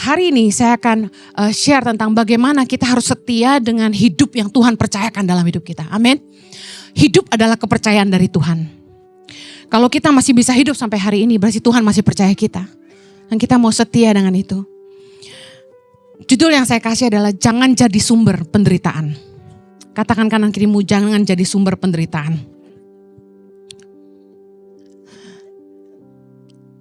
Hari ini saya akan share tentang bagaimana kita harus setia dengan hidup yang Tuhan percayakan dalam hidup kita. Amin. Hidup adalah kepercayaan dari Tuhan. Kalau kita masih bisa hidup sampai hari ini, berarti Tuhan masih percaya kita. Dan kita mau setia dengan itu. Judul yang saya kasih adalah jangan jadi sumber penderitaan. Katakan kanan kirimu, jangan jadi sumber penderitaan.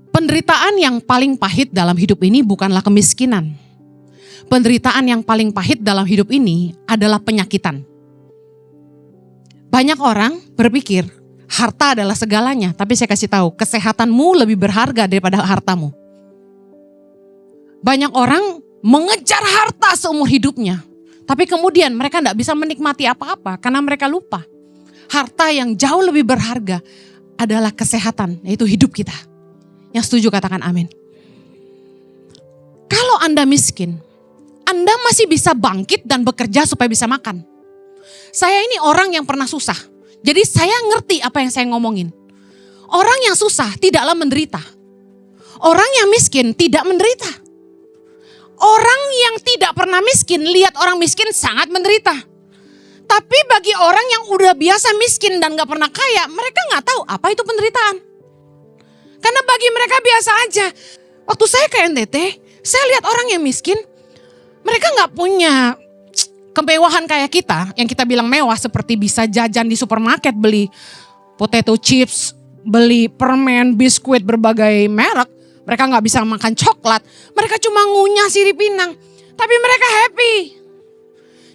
Penderitaan yang paling pahit dalam hidup ini bukanlah kemiskinan. Penderitaan yang paling pahit dalam hidup ini adalah penyakitan. Banyak orang berpikir harta adalah segalanya, tapi saya kasih tahu, kesehatanmu lebih berharga daripada hartamu. Banyak orang mengejar harta seumur hidupnya, tapi kemudian mereka tidak bisa menikmati apa-apa karena mereka lupa. Harta yang jauh lebih berharga adalah kesehatan, yaitu hidup kita. Yang setuju katakan amin. Kalau Anda miskin, Anda masih bisa bangkit dan bekerja supaya bisa makan. Saya ini orang yang pernah susah, jadi saya ngerti apa yang saya ngomongin. Orang yang susah tidaklah menderita. Orang yang miskin tidak menderita. Orang yang tidak pernah miskin, lihat orang miskin sangat menderita. Tapi bagi orang yang udah biasa miskin dan gak pernah kaya, mereka gak tahu apa itu penderitaan. Karena bagi mereka biasa aja. Waktu saya ke NTT, saya lihat orang yang miskin, mereka gak punya kemewahan kayak kita, yang kita bilang mewah seperti bisa jajan di supermarket, beli potato chips, beli permen, biskuit berbagai merek. Mereka gak bisa makan coklat, mereka cuma ngunyah sirip pinang. Tapi mereka happy.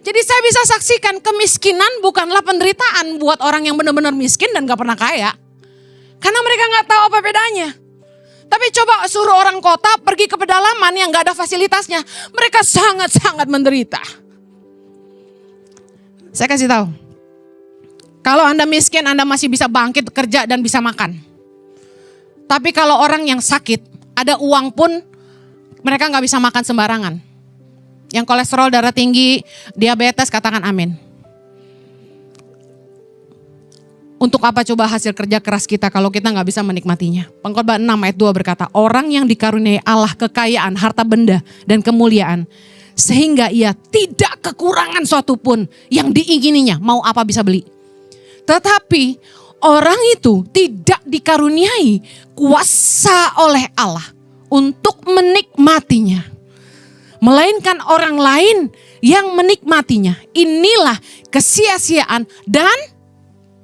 Jadi saya bisa saksikan kemiskinan bukanlah penderitaan buat orang yang benar-benar miskin dan gak pernah kaya. Karena mereka gak tahu apa bedanya. Tapi coba suruh orang kota pergi ke pedalaman yang gak ada fasilitasnya. Mereka sangat-sangat menderita. Saya kasih tahu. Kalau Anda miskin, Anda masih bisa bangkit, kerja dan bisa makan. Tapi kalau orang yang sakit, ada uang pun mereka gak bisa makan sembarangan. Yang kolesterol darah tinggi, diabetes, katakan amin. Untuk apa coba hasil kerja keras kita kalau kita gak bisa menikmatinya? Pengkhotbah 6 ayat 2 berkata, orang yang dikaruniai Allah kekayaan, harta benda dan kemuliaan, sehingga ia tidak kekurangan suatu pun yang diingininya, mau apa bisa beli. Tetapi orang itu tidak dikaruniai kuasa oleh Allah untuk menikmatinya. Melainkan orang lain yang menikmatinya. Inilah kesia-siaan dan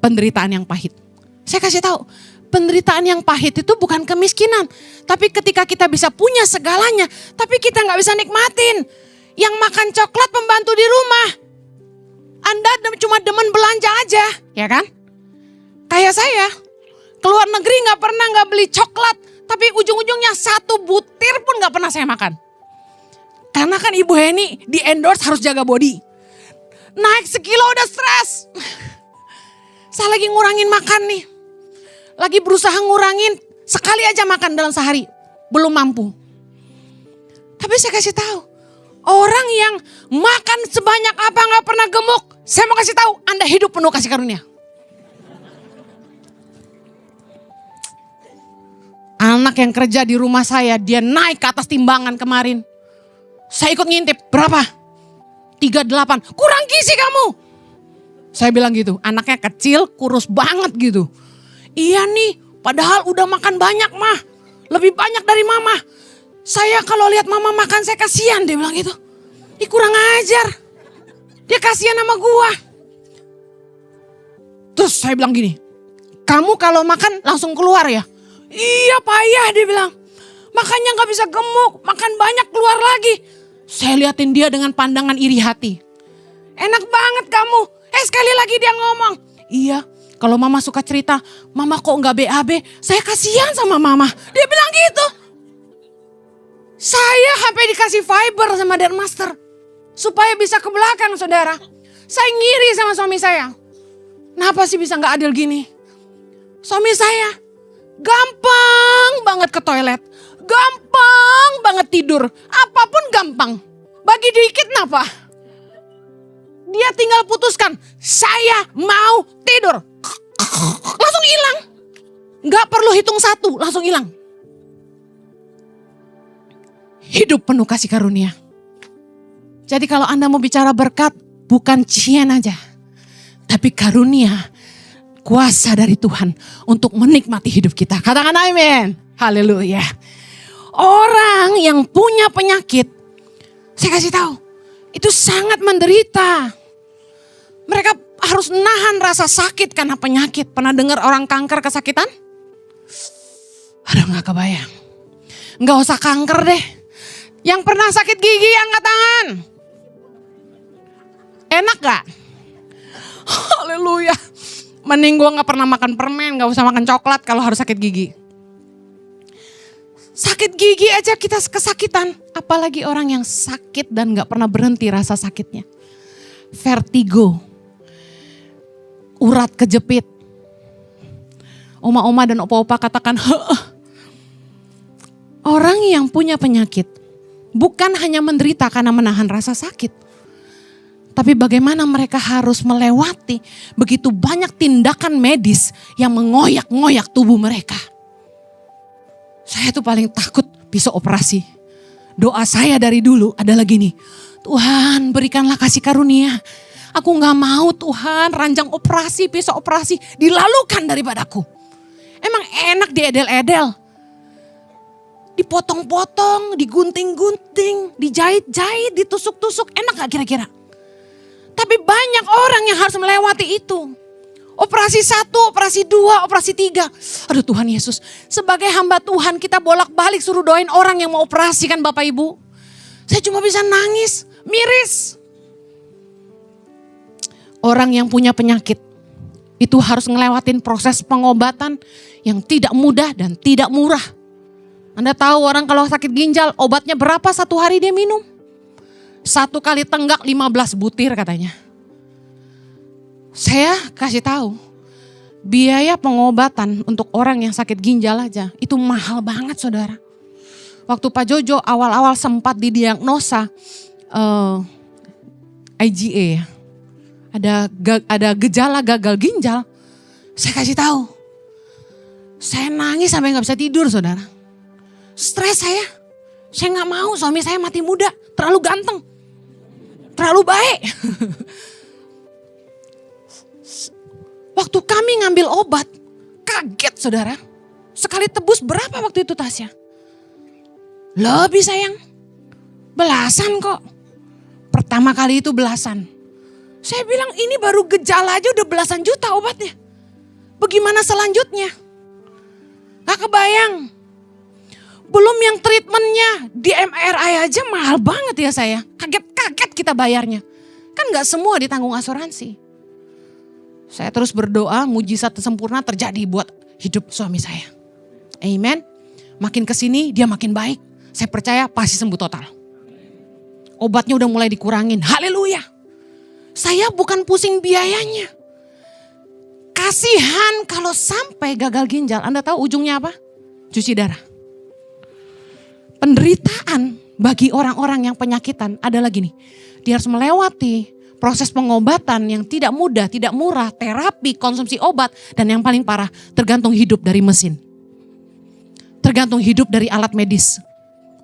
penderitaan yang pahit. Saya kasih tahu, penderitaan yang pahit itu bukan kemiskinan. Tapi ketika kita bisa punya segalanya, tapi kita gak bisa nikmatin. Yang makan coklat pembantu di rumah. Anda cuma demen belanja aja, ya kan? Kayak saya, keluar negeri gak pernah gak beli coklat. Tapi ujung-ujungnya satu butir pun gak pernah saya makan. Karena kan Ibu Heni di endorse harus jaga body. Naik sekilo udah stres. Saya lagi ngurangin makan nih. Lagi berusaha ngurangin sekali aja makan dalam sehari. Belum mampu. Tapi saya kasih tahu. Orang yang makan sebanyak apa gak pernah gemuk. Saya mau kasih tahu, Anda hidup penuh kasih karunia. Anak yang kerja di rumah saya, dia naik ke atas timbangan kemarin. Saya ikut ngintip, berapa? 38, kurang gizi kamu. Saya bilang gitu, anaknya kecil, kurus banget gitu. Iya nih, padahal udah makan banyak mah. Lebih banyak dari mama. Saya kalau lihat mama makan saya kasihan, dia bilang gitu. Ih kurang ajar. Dia kasihan sama gua. Terus saya bilang gini, kamu kalau makan langsung keluar ya? Iya payah dia bilang. Makanya gak bisa gemuk, makan banyak keluar lagi. Saya liatin dia dengan pandangan iri hati. Enak banget kamu. Sekali lagi dia ngomong. Iya, kalau mama suka cerita, mama kok gak BAB, saya kasihan sama mama. Dia bilang gitu. Saya sampai dikasih fiber sama Dermaster. Supaya bisa ke belakang saudara. Saya ngiri sama suami saya. Kenapa sih bisa gak adil gini? Suami saya gampang banget ke toilet. Gampang banget tidur. Apapun gampang. Bagi dikit kenapa? Dia tinggal putuskan. Saya mau tidur. Langsung hilang. Gak perlu hitung satu. Langsung hilang. hidup penuh kasih karunia. Jadi kalau Anda mau bicara berkat, bukan cian aja, tapi karunia, kuasa dari Tuhan untuk menikmati hidup kita. Katakan amin. Haleluya. Orang yang punya penyakit, saya kasih tahu, itu sangat menderita. Mereka harus nahan rasa sakit karena penyakit. Pernah dengar orang kanker kesakitan? Aduh, gak kebayang. Gak usah kanker deh. Yang pernah sakit gigi angkat tangan. Enak gak? Haleluya. Mending gue gak pernah makan permen, gak usah makan coklat kalau harus sakit gigi. Sakit gigi aja kita kesakitan. Apalagi orang yang sakit dan gak pernah berhenti rasa sakitnya. Vertigo. Urat kejepit. Oma-oma dan opa-opa katakan, orang yang punya penyakit bukan hanya menderita karena menahan rasa sakit. Tapi bagaimana mereka harus melewati begitu banyak tindakan medis yang mengoyak-ngoyak tubuh mereka. Saya tuh paling takut besok operasi. Doa saya dari dulu adalah gini, Tuhan berikanlah kasih karunia. Aku gak mau Tuhan ranjang operasi, besok operasi dilalukan daripadaku. Emang enak diedel-edel. Dipotong-potong, digunting-gunting, dijahit-jahit, ditusuk-tusuk. Enak gak kira-kira? Tapi banyak orang yang harus melewati itu. Operasi 1, operasi 2, operasi 3. Aduh Tuhan Yesus, sebagai hamba Tuhan kita bolak-balik suruh doain orang yang mau operasi kan Bapak Ibu. Saya cuma bisa nangis, miris. Orang yang punya penyakit itu harus ngelewatin proses pengobatan yang tidak mudah dan tidak murah. Anda tahu orang kalau sakit ginjal obatnya berapa satu hari dia minum? 1 kali tenggak 15 butir katanya. Saya kasih tahu, biaya pengobatan untuk orang yang sakit ginjal aja itu mahal banget saudara. Waktu Pak Jojo awal-awal sempat didiagnosa IgA, ada gejala gagal ginjal, saya kasih tahu, saya nangis sampai nggak bisa tidur saudara. Stres saya nggak mau suami saya mati muda, terlalu ganteng, terlalu baik. Waktu kami ngambil obat, kaget saudara. Sekali tebus berapa waktu itu Tasya? Lebih sayang, belasan kok. Pertama kali itu belasan. Saya bilang ini baru gejala aja udah belasan juta obatnya. Bagaimana selanjutnya? Gak kebayang. Belum yang treatmentnya di MRI aja mahal banget ya saya. Kaget-kaget kita bayarnya. Kan gak semua ditanggung asuransi. Saya terus berdoa mujizat sempurna terjadi buat hidup suami saya. Amen. Makin kesini dia makin baik. Saya percaya pasti sembuh total. Obatnya udah mulai dikurangin. Haleluya. Saya bukan pusing biayanya. Kasihan kalau sampai gagal ginjal. Anda tahu ujungnya apa? Cuci darah. Penderitaan bagi orang-orang yang penyakitan adalah gini. Dia harus melewati proses pengobatan yang tidak mudah, tidak murah, terapi, konsumsi obat, dan yang paling parah tergantung hidup dari mesin. Tergantung hidup dari alat medis.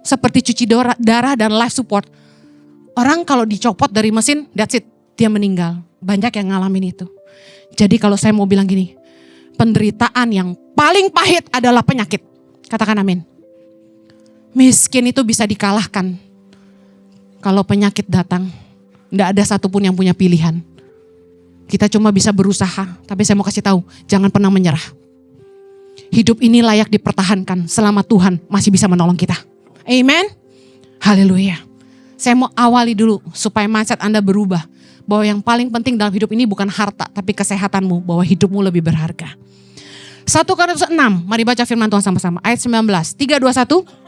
Seperti cuci darah dan life support. Orang kalau dicopot dari mesin, that's it, dia meninggal. Banyak yang ngalamin itu. Jadi kalau saya mau bilang gini, penderitaan yang paling pahit adalah penyakit. Katakan amin. Miskin itu bisa dikalahkan. Kalau penyakit datang. Tidak ada satupun yang punya pilihan. Kita cuma bisa berusaha. Tapi saya mau kasih tahu, jangan pernah menyerah. Hidup ini layak dipertahankan selama Tuhan masih bisa menolong kita. Amen. Haleluya. Saya mau awali dulu supaya mindset Anda berubah. Bahwa yang paling penting dalam hidup ini bukan harta, tapi kesehatanmu. Bahwa hidupmu lebih berharga. 1 Korintus 6, mari baca firman Tuhan sama-sama. Ayat 19, 3, 2, 1.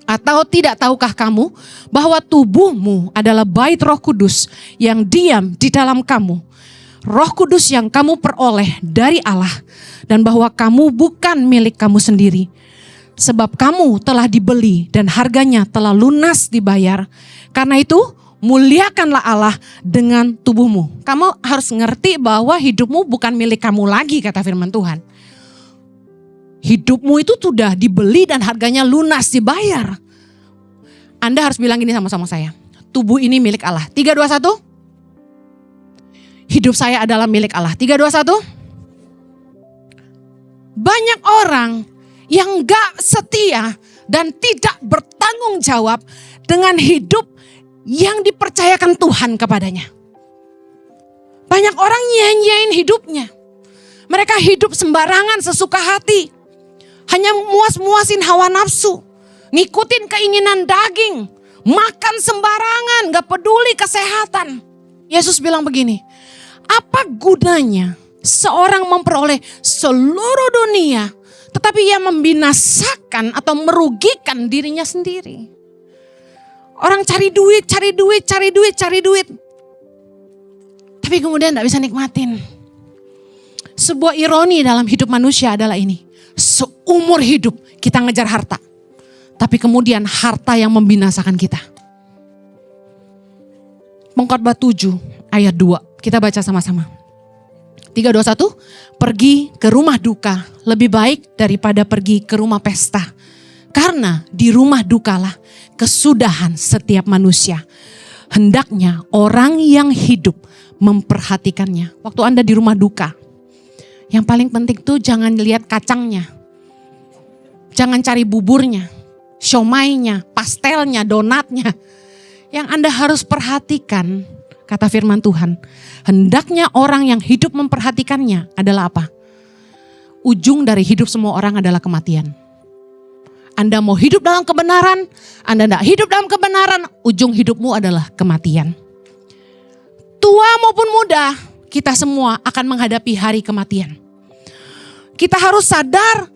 Atau tidak tahukah kamu bahwa tubuhmu adalah bait Roh Kudus yang diam di dalam kamu. Roh Kudus yang kamu peroleh dari Allah dan bahwa kamu bukan milik kamu sendiri. Sebab kamu telah dibeli dan harganya telah lunas dibayar. Karena itu muliakanlah Allah dengan tubuhmu. Kamu harus ngerti bahwa hidupmu bukan milik kamu lagi kata firman Tuhan. Hidupmu itu sudah dibeli dan harganya lunas dibayar. Anda harus bilang gini sama-sama saya. Tubuh ini milik Allah. 3, 2, 1. Hidup saya adalah milik Allah. 3, 2, 1. Banyak orang yang gak setia dan tidak bertanggung jawab dengan hidup yang dipercayakan Tuhan kepadanya. Banyak orang nyanyiin hidupnya. Mereka hidup sembarangan sesuka hati. Hanya muas-muasin hawa nafsu. Ngikutin keinginan daging. Makan sembarangan, gak peduli kesehatan. Yesus bilang begini, apa gunanya seorang memperoleh seluruh dunia, tetapi ia membinasakan atau merugikan dirinya sendiri. Orang cari duit. Tapi kemudian gak bisa nikmatin. Sebuah ironi dalam hidup manusia adalah ini. Seumur hidup kita ngejar harta. Tapi kemudian harta yang membinasakan kita. Pengkhotbah 7 ayat 2. Kita baca sama-sama. 3, 2, 1. Pergi ke rumah duka lebih baik daripada pergi ke rumah pesta. Karena di rumah dukalah kesudahan setiap manusia. Hendaknya orang yang hidup memperhatikannya. Waktu Anda di rumah duka, yang paling penting tuh jangan lihat kacangnya. Jangan cari buburnya, siomainya, pastelnya, donatnya. Yang Anda harus perhatikan, kata firman Tuhan, hendaknya orang yang hidup memperhatikannya adalah apa? Ujung dari hidup semua orang adalah kematian. Anda mau hidup dalam kebenaran, Anda tidak hidup dalam kebenaran, ujung hidupmu adalah kematian. Tua maupun muda, kita semua akan menghadapi hari kematian. Kita harus sadar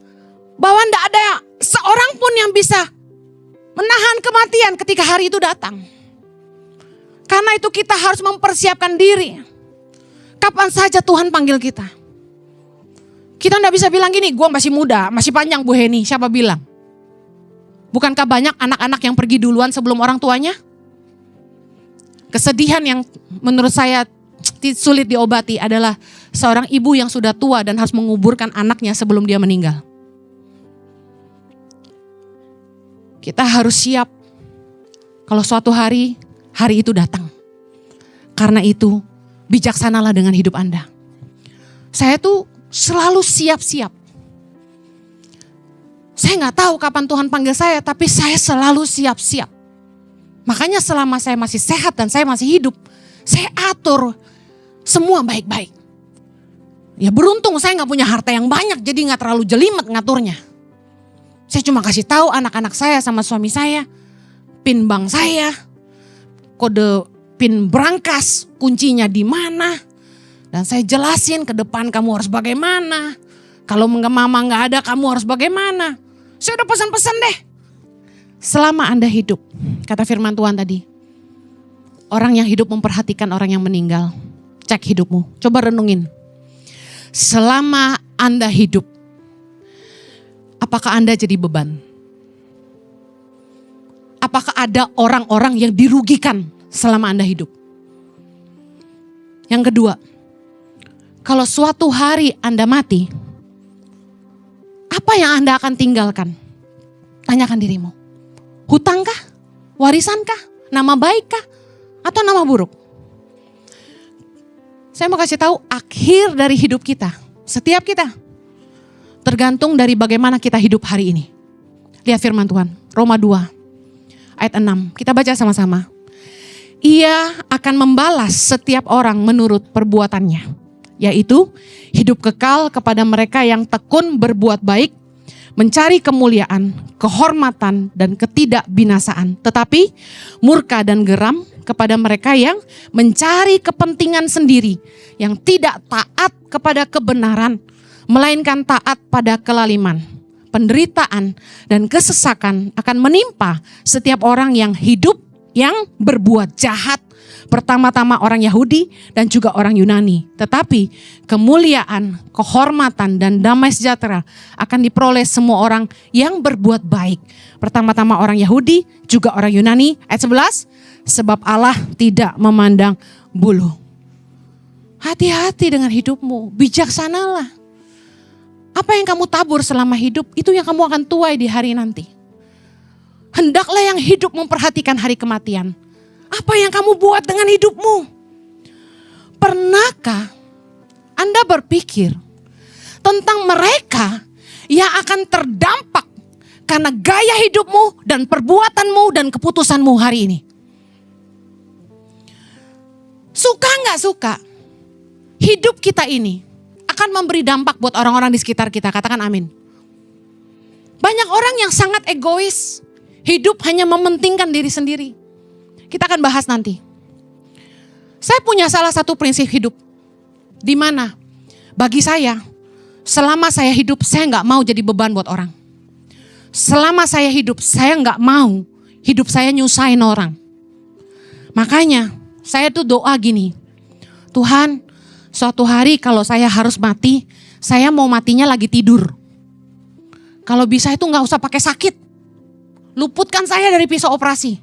bahwa tidak ada seorang pun yang bisa menahan kematian ketika hari itu datang. Karena itu kita harus mempersiapkan diri. Kapan saja Tuhan panggil kita. Kita tidak bisa bilang gini, gue masih muda, masih panjang Bu Heni, siapa bilang? Bukankah banyak anak-anak yang pergi duluan sebelum orang tuanya? Kesedihan yang menurut saya sulit diobati adalah seorang ibu yang sudah tua dan harus menguburkan anaknya sebelum dia meninggal. Kita harus siap kalau suatu hari itu datang. Karena itu bijaksanalah dengan hidup Anda. Saya tuh selalu siap-siap. Saya gak tahu kapan Tuhan panggil saya, tapi saya selalu siap-siap. Makanya selama saya masih sehat dan saya masih hidup, saya atur semua baik-baik. Ya beruntung saya gak punya harta yang banyak, jadi gak terlalu jelimet ngaturnya. Saya cuma kasih tahu anak-anak saya sama suami saya, PIN bank saya, kode PIN berangkas, kuncinya di mana. Dan saya jelasin ke depan kamu harus bagaimana. Kalau mama gak ada kamu harus bagaimana. Saya udah pesan-pesan deh. Selama Anda hidup, kata firman Tuhan tadi, orang yang hidup memperhatikan orang yang meninggal. Cek hidupmu, coba renungin. Selama Anda hidup, apakah Anda jadi beban? Apakah ada orang-orang yang dirugikan selama Anda hidup? Yang kedua, kalau suatu hari Anda mati, apa yang Anda akan tinggalkan? Tanyakan dirimu. Hutangkah? Warisankah? Nama baikkah? Atau nama buruk? Saya mau kasih tahu akhir dari hidup kita. Setiap kita. Tergantung dari bagaimana kita hidup hari ini. Lihat firman Tuhan. Roma 2 ayat 6. Kita baca sama-sama. Ia akan membalas setiap orang menurut perbuatannya. Yaitu hidup kekal kepada mereka yang tekun berbuat baik, mencari kemuliaan, kehormatan, dan ketidakbinasaan. Tetapi murka dan geram kepada mereka yang mencari kepentingan sendiri, yang tidak taat kepada kebenaran, melainkan taat pada kelaliman. Penderitaan dan kesesakan akan menimpa setiap orang yang hidup yang berbuat jahat. Pertama-tama orang Yahudi dan juga orang Yunani. Tetapi kemuliaan, kehormatan, dan damai sejahtera akan diperoleh semua orang yang berbuat baik. Pertama-tama orang Yahudi, juga orang Yunani. Ayat 11, sebab Allah tidak memandang bulu. Hati-hati dengan hidupmu, bijaksanalah. Apa yang kamu tabur selama hidup, itu yang kamu akan tuai di hari nanti. Hendaklah yang hidup memperhatikan hari kematian. Apa yang kamu buat dengan hidupmu? Pernahkah Anda berpikir tentang mereka yang akan terdampak karena gaya hidupmu dan perbuatanmu dan keputusanmu hari ini? Suka nggak suka, hidup kita ini akan memberi dampak buat orang-orang di sekitar kita. Katakan amin. Banyak orang yang sangat egois, hidup hanya mementingkan diri sendiri. Kita akan bahas nanti. Saya punya salah satu prinsip hidup, di mana bagi saya, selama saya hidup, saya nggak mau jadi beban buat orang. Selama saya hidup, saya nggak mau hidup saya nyusahin orang. Makanya saya tuh doa gini, Tuhan, suatu hari kalau saya harus mati, saya mau matinya lagi tidur. Kalau bisa itu nggak usah pakai sakit, luputkan saya dari pisau operasi.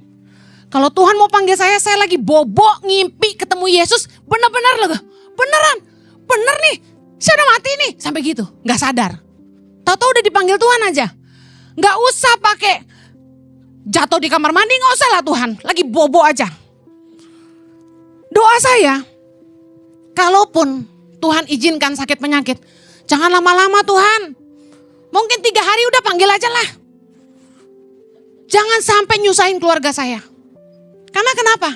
Kalau Tuhan mau panggil saya lagi bobok, ngimpi ketemu Yesus, bener-bener loh, bener nih, saya udah mati nih, sampai gitu, nggak sadar. Tahu-tahu udah dipanggil Tuhan aja, nggak usah pakai jatuh di kamar mandi, nggak usah lah Tuhan, lagi bobo aja. Doa saya, kalaupun Tuhan izinkan sakit penyakit, jangan lama-lama Tuhan, mungkin 3 hari udah panggil aja lah. Jangan sampai nyusahin keluarga saya. Karena kenapa?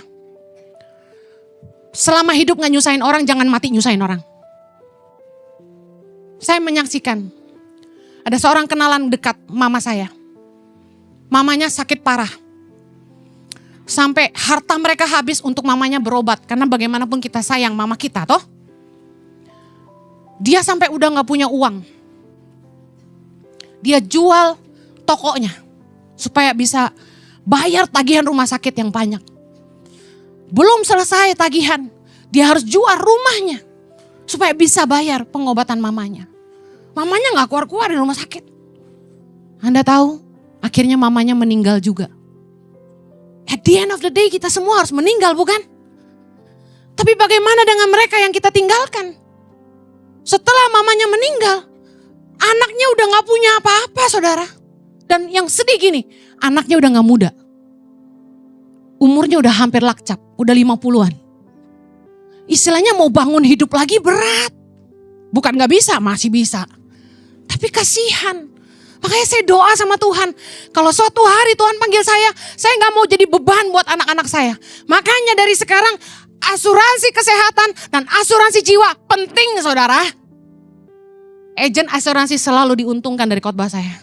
Selama hidup gak nyusahin orang, jangan mati nyusahin orang. Saya menyaksikan, ada seorang kenalan dekat mama saya. Mamanya sakit parah. Sampai harta mereka habis untuk mamanya berobat. Karena bagaimanapun kita sayang mama kita toh. Dia sampai udah gak punya uang. Dia jual tokonya supaya bisa bayar tagihan rumah sakit yang banyak. Belum selesai tagihan, dia harus jual rumahnya supaya bisa bayar pengobatan mamanya. Mamanya gak keluar-keluar di rumah sakit. Anda tahu, akhirnya mamanya meninggal juga. At the end of the day kita semua harus meninggal, bukan? Tapi bagaimana dengan mereka yang kita tinggalkan? Setelah mamanya meninggal, anaknya udah gak punya apa-apa, saudara. Dan yang sedih gini, anaknya udah gak muda. Umurnya udah hampir lakcap, udah 50-an. Istilahnya mau bangun hidup lagi berat. Bukan gak bisa, masih bisa. Tapi kasihan. Makanya saya doa sama Tuhan. Kalau suatu hari Tuhan panggil saya gak mau jadi beban buat anak-anak saya. Makanya dari sekarang asuransi kesehatan dan asuransi jiwa penting, saudara. Agen asuransi selalu diuntungkan dari khotbah saya.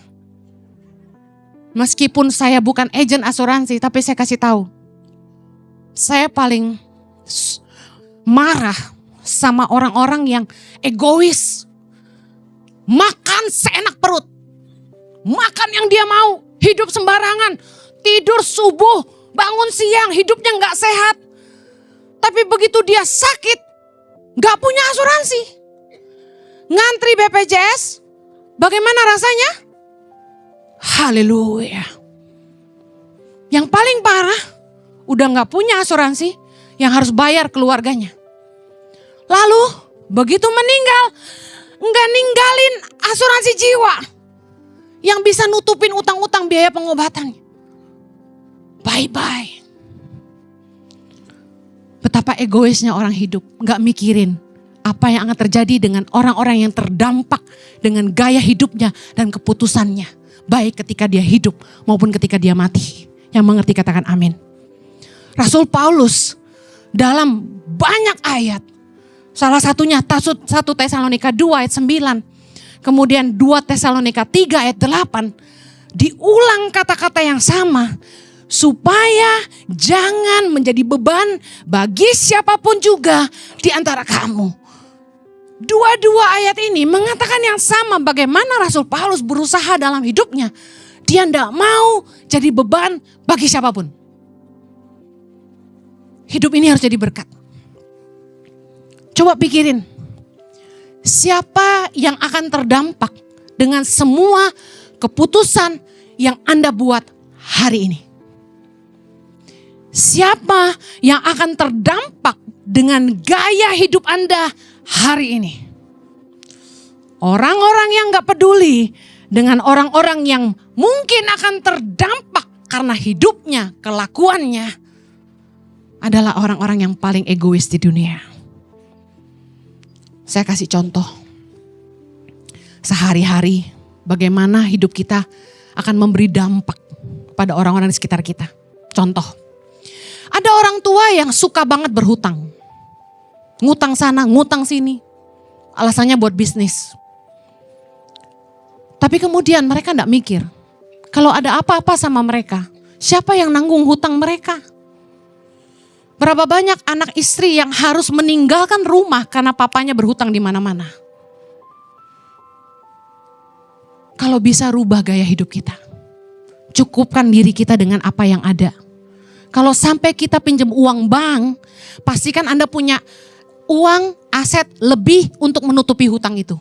Meskipun saya bukan agen asuransi, tapi saya kasih tahu. Saya paling marah sama orang-orang yang egois. Makan seenak perut. Makan yang dia mau. Hidup sembarangan. Tidur subuh, bangun siang, hidupnya gak sehat. Tapi begitu dia sakit, gak punya asuransi. Ngantri BPJS, bagaimana rasanya? Haleluya. Yang paling parah, udah gak punya asuransi yang harus bayar keluarganya. Lalu begitu meninggal, gak ninggalin asuransi jiwa yang bisa nutupin utang-utang biaya pengobatan. Bye-bye. Betapa egoisnya orang hidup, gak mikirin apa yang akan terjadi dengan orang-orang yang terdampak dengan gaya hidupnya dan keputusannya. Baik ketika dia hidup maupun ketika dia mati. Yang mengerti katakan amin. Rasul Paulus dalam banyak ayat. Salah satunya 1 Tesalonika 2 ayat 9. Kemudian 2 Tesalonika 3 ayat 8. Diulang kata-kata yang sama. Supaya jangan menjadi beban bagi siapapun juga di antara kamu. Dua-dua ayat ini mengatakan yang sama bagaimana Rasul Paulus berusaha dalam hidupnya. Dia tidak mau jadi beban bagi siapapun. Hidup ini harus jadi berkat. Coba pikirin. Siapa yang akan terdampak dengan semua keputusan yang Anda buat hari ini? Siapa yang akan terdampak dengan gaya hidup Anda hari ini? Orang-orang yang gak peduli dengan orang-orang yang mungkin akan terdampak karena hidupnya, kelakuannya adalah orang-orang yang paling egois di dunia. Saya kasih contoh. Sehari-hari bagaimana hidup kita akan memberi dampak pada orang-orang di sekitar kita. Contoh, ada orang tua yang suka banget berhutang. Ngutang sana, ngutang sini. Alasannya buat bisnis. Tapi kemudian mereka enggak mikir, kalau ada apa-apa sama mereka, siapa yang nanggung hutang mereka? Berapa banyak anak istri yang harus meninggalkan rumah karena papanya berhutang di mana-mana. Kalau bisa rubah gaya hidup kita. Cukupkan diri kita dengan apa yang ada. Kalau sampai kita pinjam uang bank, pastikan Anda punya uang, aset lebih untuk menutupi hutang itu.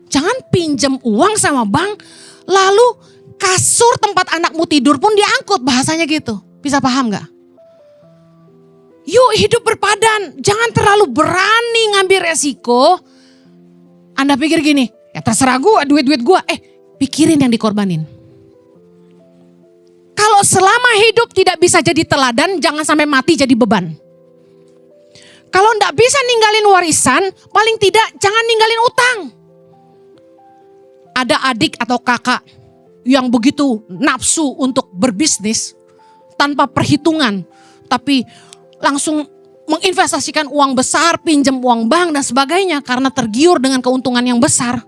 Jangan pinjam uang sama bank, lalu kasur tempat anakmu tidur pun diangkut, bahasanya gitu. Bisa paham gak? Yuk hidup berpadan, jangan terlalu berani ngambil resiko. Anda pikir gini, ya terserah gue, duit-duit gue. Pikirin yang dikorbanin. Kalau selama hidup tidak bisa jadi teladan, jangan sampai mati jadi beban. Kalau enggak bisa ninggalin warisan, paling tidak jangan ninggalin utang. Ada adik atau kakak yang begitu nafsu untuk berbisnis tanpa perhitungan, tapi langsung menginvestasikan uang besar, pinjam uang bank dan sebagainya karena tergiur dengan keuntungan yang besar.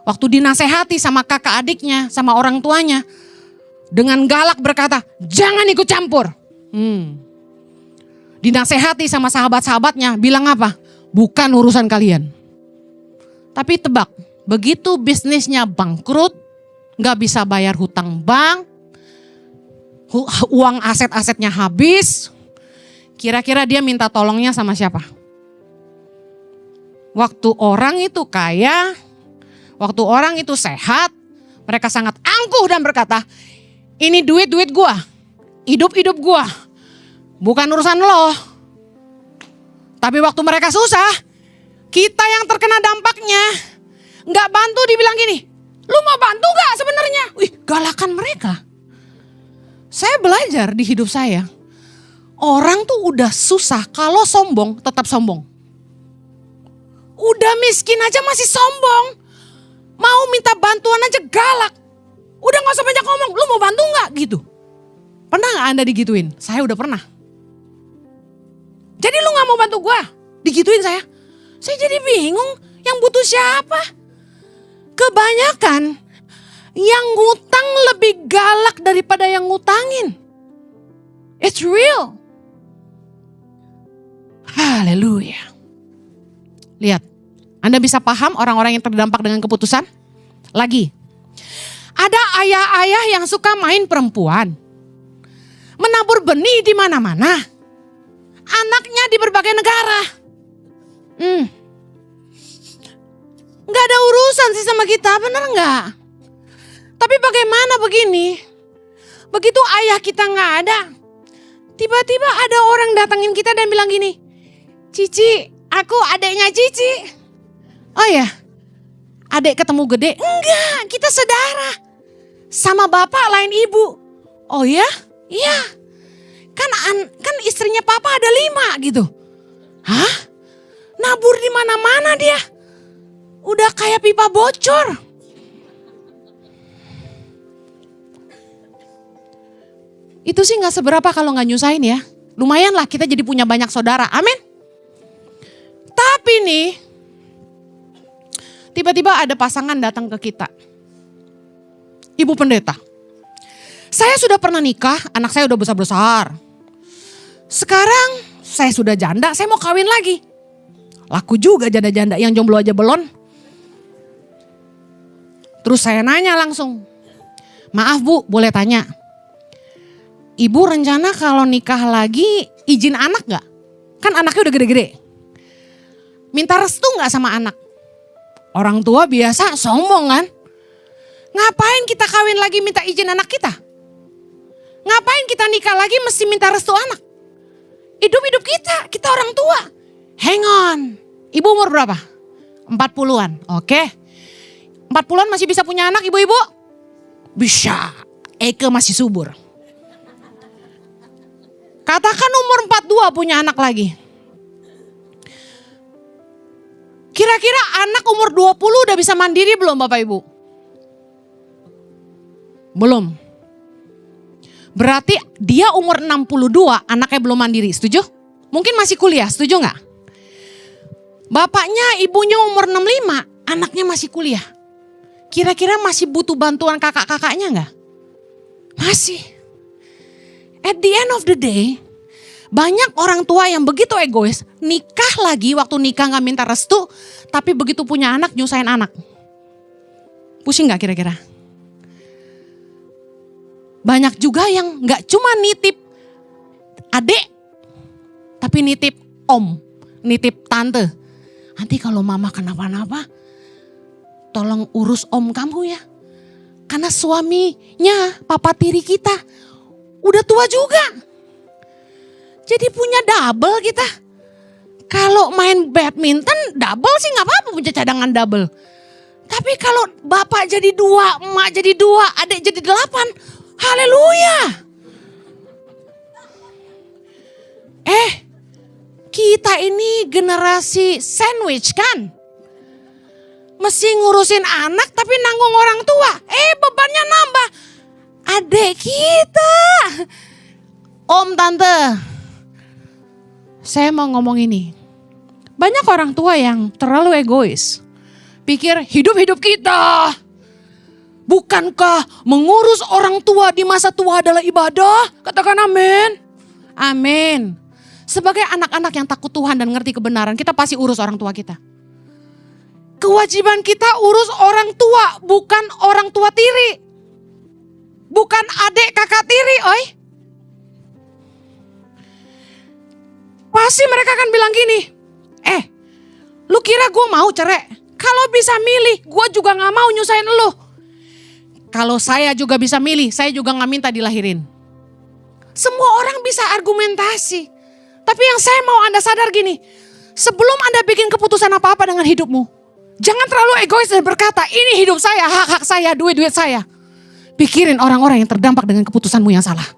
Waktu dinasehati sama kakak adiknya, sama orang tuanya, dengan galak berkata, jangan ikut campur. Dinasehati sama sahabat-sahabatnya, bilang apa? Bukan urusan kalian. Tapi tebak, begitu bisnisnya bangkrut, gak bisa bayar hutang bank, uang aset-asetnya habis, kira-kira dia minta tolongnya sama siapa? Waktu orang itu kaya, waktu orang itu sehat, mereka sangat angkuh dan berkata, ini duit-duit gua, hidup-hidup gua, bukan urusan lo. Tapi waktu mereka susah, kita yang terkena dampaknya. Gak bantu dibilang gini, lu mau bantu gak sebenarnya? Wih, galakan mereka. Saya belajar di hidup saya, orang tuh udah susah kalau sombong tetap sombong. Udah miskin aja masih sombong. Mau minta bantuan aja galak. Udah gak usah banyak ngomong, lu mau bantu gak gitu. Pernah gak Anda digituin? Saya udah pernah. Jadi lu gak mau bantu gue? Digituin saya. Saya jadi bingung, yang butuh siapa? Kebanyakan yang ngutang lebih galak daripada yang ngutangin. It's real. Haleluya. Lihat, Anda bisa paham orang-orang yang terdampak dengan keputusan? Lagi, ada ayah-ayah yang suka main perempuan. Menabur benih di mana-mana. Anaknya di berbagai negara. Gak ada urusan sih sama kita, bener gak? Tapi bagaimana begini? Begitu ayah kita gak ada, tiba-tiba ada orang datangin kita dan bilang gini, Cici, aku adeknya Cici. Oh ya, adek ketemu gede? Enggak, kita saudara. Sama bapak lain ibu. Oh ya? Iya. Kan istrinya papa ada 5 gitu. Hah? Nabur di mana-mana dia. Udah kayak pipa bocor. Itu sih gak seberapa kalau gak nyusahin ya. Lumayan lah kita jadi punya banyak saudara. Amin. Tapi nih, tiba-tiba ada pasangan datang ke kita. Ibu pendeta. Saya sudah pernah nikah, anak saya udah besar-besar. Sekarang saya sudah janda, saya mau kawin lagi. Laku juga janda-janda yang jomblo aja belum. Terus saya nanya langsung, maaf Bu, boleh tanya. Ibu rencana kalau nikah lagi izin anak gak? Kan anaknya udah gede-gede. Minta restu gak sama anak? Orang tua biasa sombong kan? Ngapain kita kawin lagi minta izin anak kita? Ngapain kita nikah lagi mesti minta restu anak? Hidup-hidup kita orang tua. Hang on, ibu umur berapa? 40-an, oke. 40-an masih bisa punya anak ibu-ibu? Bisa, Eke masih subur. Katakan umur 42 punya anak lagi. Kira-kira anak umur 20 udah bisa mandiri belum Bapak Ibu? Belum. Berarti dia umur 62 anaknya belum mandiri, setuju? Mungkin masih kuliah, setuju gak? Bapaknya ibunya umur 65, anaknya masih kuliah. Kira-kira masih butuh bantuan kakak-kakaknya gak? Masih. At the end of the day, banyak orang tua yang begitu egois, nikah lagi waktu nikah gak minta restu, tapi begitu punya anak nyusahin anak. Pusing gak kira-kira? Banyak juga yang gak cuma nitip adik, tapi nitip om, nitip tante. Nanti kalau mama kenapa-napa, tolong urus om kamu ya. Karena suaminya, papa tiri kita, udah tua juga. Jadi punya double kita. Kalau main badminton double sih gak apa-apa punya cadangan double. Tapi kalau bapak jadi 2, emak jadi 2, adik jadi 8, haleluya. Kita ini generasi sandwich kan? Mesti ngurusin anak tapi nanggung orang tua. Bebannya nambah. Adik kita. Om, tante. Saya mau ngomong ini. Banyak orang tua yang terlalu egois. Pikir hidup-hidup kita. Bukankah mengurus orang tua di masa tua adalah ibadah? Katakan amin. Amin. Sebagai anak-anak yang takut Tuhan dan ngerti kebenaran, kita pasti urus orang tua kita. Kewajiban kita urus orang tua, bukan orang tua tiri. Bukan adik kakak tiri, oi. Pasti mereka akan bilang gini, lu kira gue mau cerai? Kalau bisa milih, gue juga gak mau nyusahin lu. Kalau saya juga bisa milih, saya juga gak minta dilahirin. Semua orang bisa argumentasi. Tapi yang saya mau Anda sadar gini, sebelum Anda bikin keputusan apa-apa dengan hidupmu, jangan terlalu egois dan berkata, ini hidup saya, hak-hak saya, duit-duit saya. Pikirin orang-orang yang terdampak dengan keputusanmu yang salah.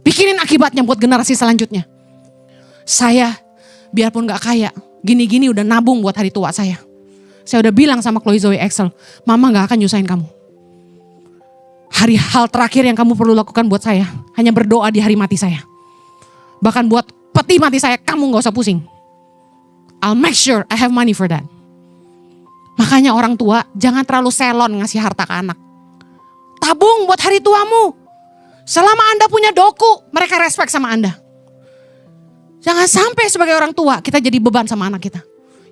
Pikirin akibatnya buat generasi selanjutnya. Saya, biarpun gak kaya, gini-gini udah nabung buat hari tua saya. Saya udah bilang sama Chloe Zoe Excel, mama gak akan nyusahin kamu. Hal terakhir yang kamu perlu lakukan buat saya, hanya berdoa di hari mati saya. Bahkan buat peti mati saya, kamu gak usah pusing. I'll make sure I have money for that. Makanya orang tua jangan terlalu selon ngasih harta ke anak. Tabung buat hari tuamu. Selama Anda punya doku, mereka respect sama Anda. Jangan sampai sebagai orang tua kita jadi beban sama anak kita.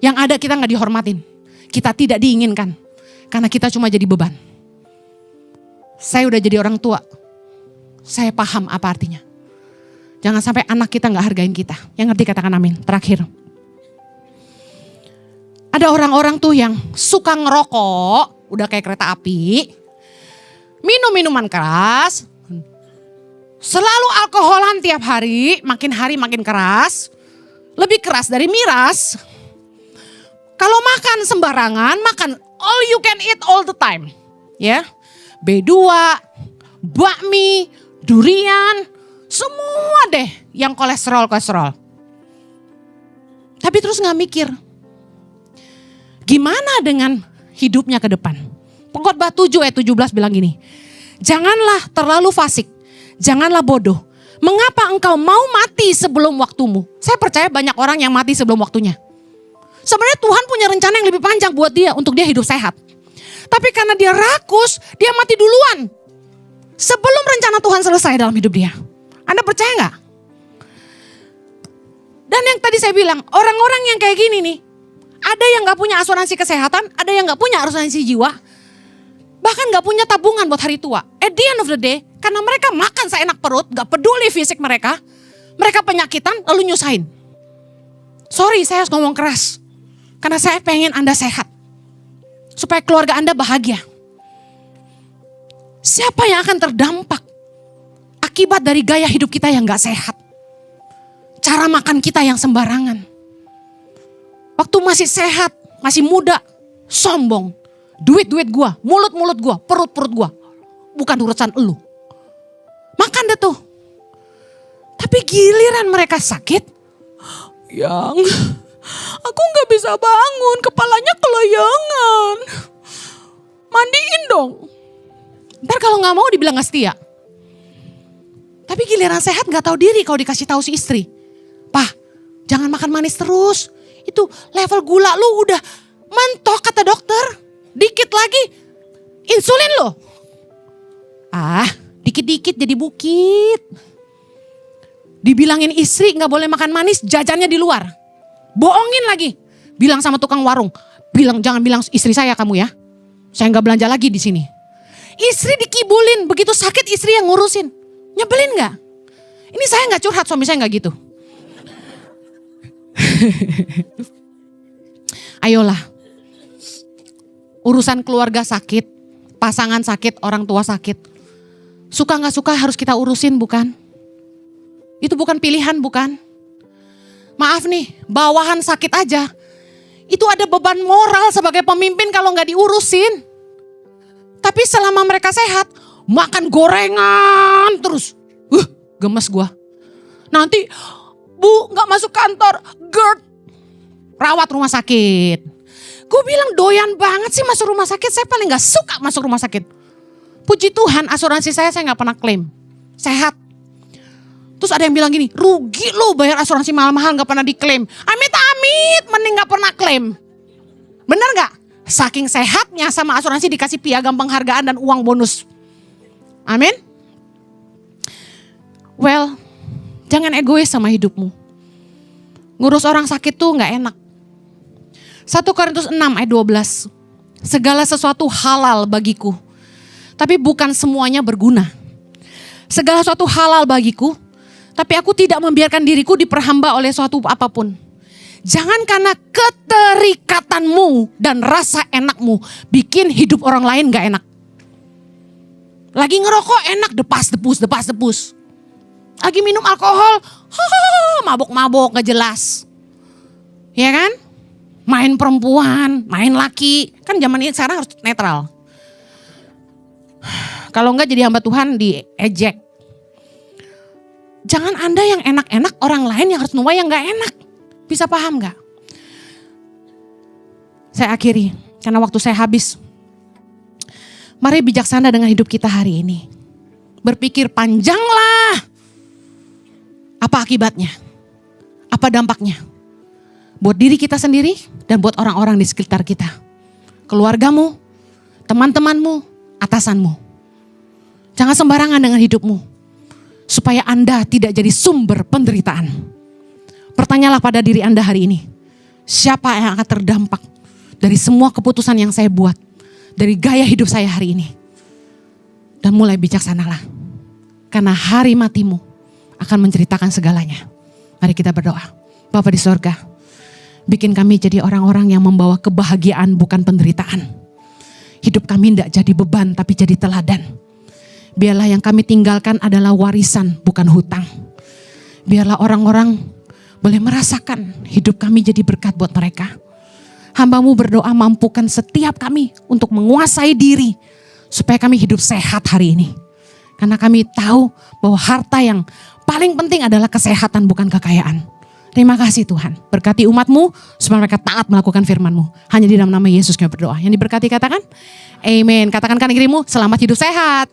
Yang ada kita gak dihormatin. Kita tidak diinginkan. Karena kita cuma jadi beban. Saya udah jadi orang tua. Saya paham apa artinya. Jangan sampai anak kita gak hargain kita. Yang ngerti katakan amin. Terakhir. Ada orang-orang tuh yang suka ngerokok. Udah kayak kereta api. Minum minuman keras. Selalu alkoholan tiap hari. Makin hari makin keras. Lebih keras dari miras. Kalau makan sembarangan. Makan all you can eat all the time. Ya. B2. Bakmi. Durian. Semua deh yang kolesterol. Tapi terus gak mikir. Gimana dengan hidupnya ke depan? Pengkhotbah 7 ayat 17 bilang gini. Janganlah terlalu fasik. Janganlah bodoh. Mengapa engkau mau mati sebelum waktumu? Saya percaya banyak orang yang mati sebelum waktunya. Sebenarnya Tuhan punya rencana yang lebih panjang buat dia untuk dia hidup sehat. Tapi karena dia rakus, dia mati duluan. Sebelum rencana Tuhan selesai dalam hidup dia. Anda percaya gak? Dan yang tadi saya bilang, orang-orang yang kayak gini nih, ada yang gak punya asuransi kesehatan, ada yang gak punya asuransi jiwa, bahkan gak punya tabungan buat hari tua. At the end of the day, karena mereka makan seenak perut, gak peduli fisik mereka penyakitan lalu nyusahin. Sorry, saya harus ngomong keras, karena saya pengen Anda sehat, supaya keluarga Anda bahagia. Siapa yang akan terdampak akibat dari gaya hidup kita yang gak sehat? Cara makan kita yang sembarangan. Waktu masih sehat, masih muda, sombong. Duit-duit gua, mulut-mulut gua, perut-perut gua. Bukan urusan elu. Makan deh tuh. Tapi giliran mereka sakit, yang aku gak bisa bangun, kepalanya kelayangan. Mandiin dong. Ntar kalau gak mau dibilang gak setia. Tapi giliran sehat gak tahu diri kalau dikasih tahu si istri. Pah, jangan makan manis terus. Itu level gula lu udah mentok kata dokter. Dikit lagi insulin lo. Dikit-dikit jadi bukit. Dibilangin istri gak boleh makan manis, jajannya di luar. Bohongin lagi. Bilang sama tukang warung, jangan bilang istri saya kamu ya. Saya gak belanja lagi di sini. Istri dikibulin, begitu sakit istri yang ngurusin. Nyebelin gak? Ini saya gak curhat, suami saya gak gitu. Ayolah. Urusan keluarga sakit, pasangan sakit, orang tua sakit. Suka gak suka harus kita urusin bukan? Itu bukan pilihan bukan? Maaf nih, bawahan sakit aja. Itu ada beban moral sebagai pemimpin kalau gak diurusin. Tapi selama mereka sehat, makan gorengan terus. Gemes gua. Nanti, Bu gak masuk kantor, GERD. Rawat rumah sakit. Gue bilang doyan banget sih masuk rumah sakit, saya paling gak suka masuk rumah sakit. Puji Tuhan asuransi saya gak pernah klaim. Sehat. Terus ada yang bilang gini, rugi lu bayar asuransi mahal-mahal gak pernah diklaim. Amit-amit mending gak pernah klaim. Bener gak? Saking sehatnya sama asuransi dikasih piagam penghargaan dan uang bonus. Amin. Well, jangan egois sama hidupmu. Ngurus orang sakit tuh gak enak. 1 Korintus 6 ayat 12. Segala sesuatu halal bagiku, tapi bukan semuanya berguna. Segala sesuatu halal bagiku, tapi aku tidak membiarkan diriku diperhamba oleh suatu apapun. Jangan karena keterikatanmu dan rasa enakmu bikin hidup orang lain gak enak. Lagi ngerokok enak, depas-depus. Lagi minum alkohol, mabok-mabok gak jelas. Ya kan? Main perempuan, main laki. Kan zaman ini sekarang harus netral. Kalau enggak jadi hamba Tuhan diejek. Jangan Anda yang enak-enak, orang lain yang harus nuai yang gak enak. Bisa paham gak? Saya akhiri, karena waktu saya habis. Mari bijaksana dengan hidup kita hari ini. Berpikir panjanglah. Apa akibatnya? Apa dampaknya? Buat diri kita sendiri dan buat orang-orang di sekitar kita. Keluargamu, teman-temanmu, atasanmu. Jangan sembarangan dengan hidupmu. Supaya Anda tidak jadi sumber penderitaan. Pertanyalah pada diri Anda hari ini. Siapa yang akan terdampak dari semua keputusan yang saya buat. Dari gaya hidup saya hari ini. Dan mulai bijaksanalah. Karena hari matimu akan menceritakan segalanya. Mari kita berdoa. Bapa di sorga, bikin kami jadi orang-orang yang membawa kebahagiaan bukan penderitaan. Hidup kami tidak jadi beban tapi jadi teladan. Biarlah yang kami tinggalkan adalah warisan bukan hutang. Biarlah orang-orang boleh merasakan hidup kami jadi berkat buat mereka. Hamba-Mu berdoa mampukan setiap kami untuk menguasai diri. Supaya kami hidup sehat hari ini. Karena kami tahu bahwa harta yang paling penting adalah kesehatan bukan kekayaan. Terima kasih Tuhan. Berkati umat-Mu supaya mereka taat melakukan firman-Mu. Hanya di dalam nama Yesus kami berdoa. Yang diberkati katakan, amin. Katakan kanan kirimu, selamat hidup sehat.